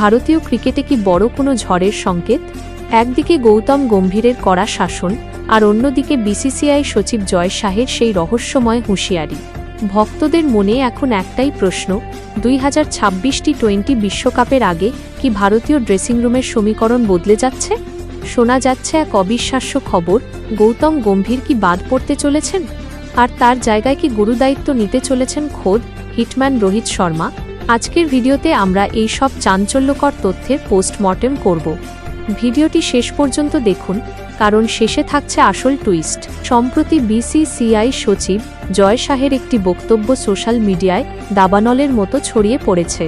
ভারতীয় ক্রিকেটে কি বড় কোনো ঝড়ের সংকেত? একদিকে গৌতম গম্ভীরের কড়া শাসন, আর অন্যদিকে বিসিসিআই সচিব জয় শাহের সেই রহস্যময় হুঁশিয়ারি। ভক্তদের মনে এখন একটাই প্রশ্ন, 2026 টি20 বিশ্বকাপের আগে কি ভারতীয় ড্রেসিং রুমের সমীকরণ বদলে যাচ্ছে? শোনা যাচ্ছে এক অবিশ্বাস্য খবর, গৌতম গম্ভীর কি বাদ পড়তে চলেছেন, আর তার জায়গায় কি গুরুদায়িত্ব নিতে চলেছেন খোদ হিটম্যান রোহিত শর্মা। আজকের ভিডিওতে আমরা এই সব চাঞ্চল্যকর তথ্যের পোস্টমর্টেম করব। ভিডিওটি শেষ পর্যন্ত দেখুন, কারণ শেষে থাকছে আসল টুইস্ট। সম্প্রতি বিসিসিআই সচিব জয় শাহের একটি বক্তব্য সোশ্যাল মিডিয়ায় দাবানলের মতো ছড়িয়ে পড়েছে।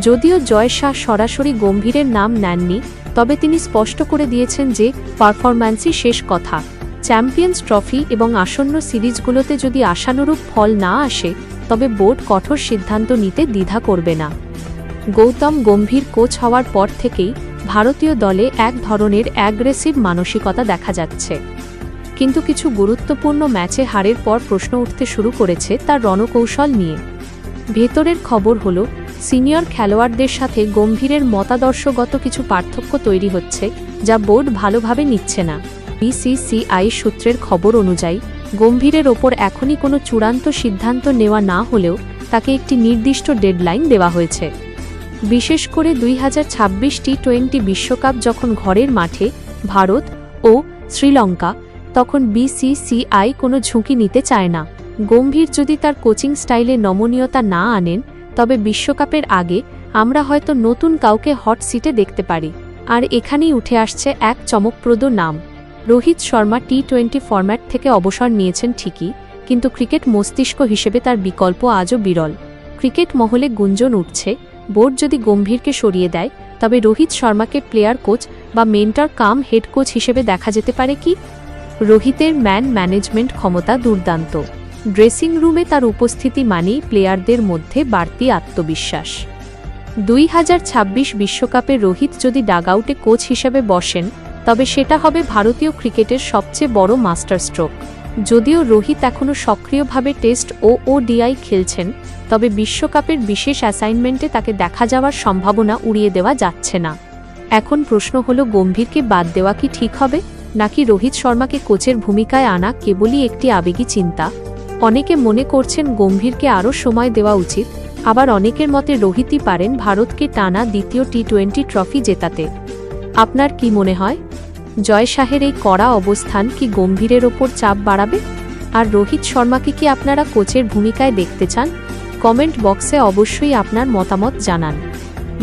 যদিও জয় শাহ সরাসরি গম্ভীরের নাম নেননি, তবে তিনি স্পষ্ট করে দিয়েছেন যে পারফরম্যান্সই শেষ কথা। চ্যাম্পিয়ন্স ট্রফি এবং আসন্ন সিরিজগুলোতে যদি আশানুরূপ ফল না আসে, তবে বোর্ড কঠোর সিদ্ধান্ত নিতে দ্বিধা করবে না। গৌতম গম্ভীর কোচ হওয়ার পর থেকেই ভারতীয় দলে এক ধরনের অ্যাগ্রেসিভ মানসিকতা দেখা যাচ্ছে, কিন্তু কিছু গুরুত্বপূর্ণ ম্যাচে হারের পর প্রশ্ন উঠতে শুরু করেছে তার রণকৌশল নিয়ে। ভেতরের খবর হল, সিনিয়র খেলোয়াড়দের সাথে গম্ভীরের মতাদর্শগত কিছু পার্থক্য তৈরি হচ্ছে, যা বোর্ড ভালোভাবে নিচ্ছে না। বিসিসিআই সূত্রের খবর অনুযায়ী গম্ভীরের ওপর এখনই কোনো চূড়ান্ত সিদ্ধান্ত নেওয়া না হলেও তাকে একটি নির্দিষ্ট ডেডলাইন দেওয়া হয়েছে। বিশেষ করে 2026 টি20 বিশ্বকাপ যখন ঘরের মাঠে ভারত ও শ্রীলঙ্কা, তখন বিসিসিআই কোনো ঝুঁকি নিতে চায় না। গম্ভীর যদি তার কোচিং স্টাইলে নমনীয়তা না আনেন, তবে বিশ্বকাপের আগে আমরা হয়তো নতুন কাউকে হট সিটে দেখতে পারি। আর এখানেই উঠে আসছে এক চমকপ্রদ নাম। রোহিত শর্মা টি20 ফরম্যাট থেকে অবসর নিয়েছেন ঠিকই, কিন্তু ক্রিকেট মস্তিষ্ক হিসেবে তার বিকল্প আজও বিরল। ক্রিকেট মহলে গুঞ্জন উঠছে, বোর্ড যদি গম্ভীরকে সরিয়ে দেয়, তবে রোহিত শর্মাকে প্লেয়ার কোচ বা মেন্টর কাম হেড কোচ হিসেবে দেখা যেতে পারে কি? রোহিতের ম্যান ম্যানেজমেন্ট ক্ষমতা দুর্দান্ত। ড্রেসিং রুমে তার উপস্থিতি মানেই প্লেয়ারদের মধ্যে বাড়তি আত্মবিশ্বাস। 2026 বিশ্বকাপে রোহিত যদি ডাগআউটে কোচ হিসেবে বসেন, তবে সেটা হবে ভারতীয় ক্রিকেটের সবচেয়ে বড় মাস্টার স্ট্রোক। যদিও রোহিত এখনও সক্রিয়ভাবে টেস্ট ও ওডিআই খেলছেন, তবে বিশ্বকাপের বিশেষ অ্যাসাইনমেন্টে তাকে দেখা যাওয়ার সম্ভাবনা উড়িয়ে দেওয়া যাচ্ছে না। এখন প্রশ্ন হল, গম্ভীরকে বাদ দেওয়া কি ঠিক হবে, নাকি রোহিত শর্মাকে কোচের ভূমিকায় আনা কেবলই একটি আবেগী চিন্তা? অনেকে মনে করছেন গম্ভীরকে আরও সময় দেওয়া উচিত, আবার অনেকের মতে রোহিতই পারেন ভারতকে টানা দ্বিতীয় টি20 ট্রফি জেতাতে। আপনার কি মনে হয়, জয় শাহের এই কড়া অবস্থান কি গম্ভীরের ওপর চাপ বাড়াবে? আর রোহিত শর্মাকে কি আপনারা কোচের ভূমিকায় দেখতে চান? কমেন্ট বক্সে অবশ্যই আপনার মতামত জানান।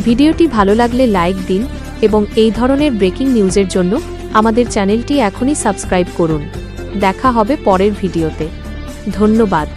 ভিডিওটি ভালো লাগলে লাইক দিন এবং এই ধরনের ব্রেকিং নিউজের জন্য আমাদের চ্যানেলটি এখনই সাবস্ক্রাইব করুন। দেখা হবে পরের ভিডিওতে। ধন্যবাদ।